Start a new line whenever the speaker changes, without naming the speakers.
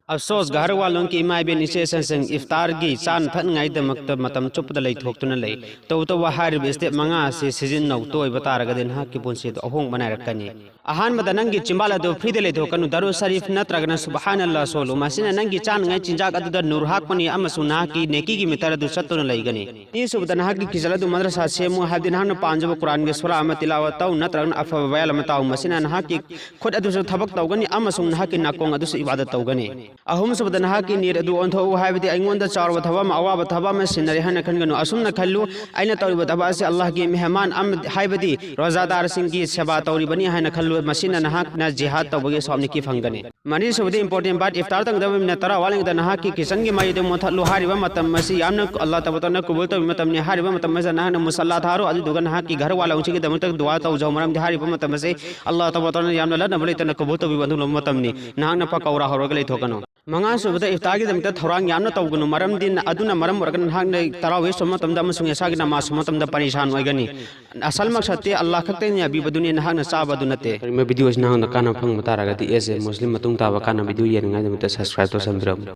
अफसोस घर वालों की इमा बेन इसे संग इफ्तार की चान थनगाइदमक्त मतम चुपद लेथोक्तुना ले तो हारिब स्टेप मंगा से सिजिन्नौ तोयब तारगदि नहाकि पुंसिद अहोंग बनारकनी अहानबद नंगी चिंबाल अदु फ्रीद लेथोकनु दरु शरीफ नत्रगना सुबहानल्लाह सोलो मसिना नंगी चानगाइ चिंजाक अदुदा नूर हाकपनि अमसु नहाकि नेकी की मितर अदु सत्तुना लैगनी नी सुबद नहाकि किजल अदु मद्रसा सेमु हाबदि नहान पांजब कुरान के सूरा अम तिलावत तौ नत्रगना अफब बयाल मताउ मसिना नहाकि खुद अदु थबक तौगनी अमसु नहाकि नाकोंग अदु इबादत तौगनी अहुम सुबद नहाकि नीर अदु ओंथौ हाबदि अइंगोंदा चारव थबम अवाब थबम सिनरि हन खनगनु असुमना खल्लु अइना तौरिब थबा से अल्लाह की मेहमान अम हाबदि रोजादार सिंह की सेवा तौरिबनी हन खल्लु मसिना नहाक न जिहाद तौबगे सोमनि की फंगनी मनी सुबदि इंपोर्टेंट बात इफ्तार तंग दब मिन तरा वालिंग द नहाक की किचन की मायदे मोथलु हारिबा मतम मसी यामन अल्लाह तबतन कबूल तब मतम ने हारिबा मतम मसा नहन मुसल्ला थारो अदु दुगन नहाक की घर वाला उनके दम तक दुआ तौ जो मरम हारिबा मतम से अल्लाह तबतन यामन लन बले तन कबूल तब बंधु मतम नि नहाक न पकौरा होरग ले थोकनो मंगा सुबद इफ्तार की दम थौरांग यामन तौगनु मरम दिन अदुना मरम वरगन नहाक ने तरावे समतम दम सुंग एसा की नमाज समतम द परेशान होइगनी असल मकसद अल्लाह खक्तेनि अबिबदुनि नहाक न चाबदु नते वीडियो नहाक न काना फंग तारगदि एस ए मुस्लिम मतुंग ताबा काना वीडियो येनगाय दम सब्सक्राइब तो संब्रम।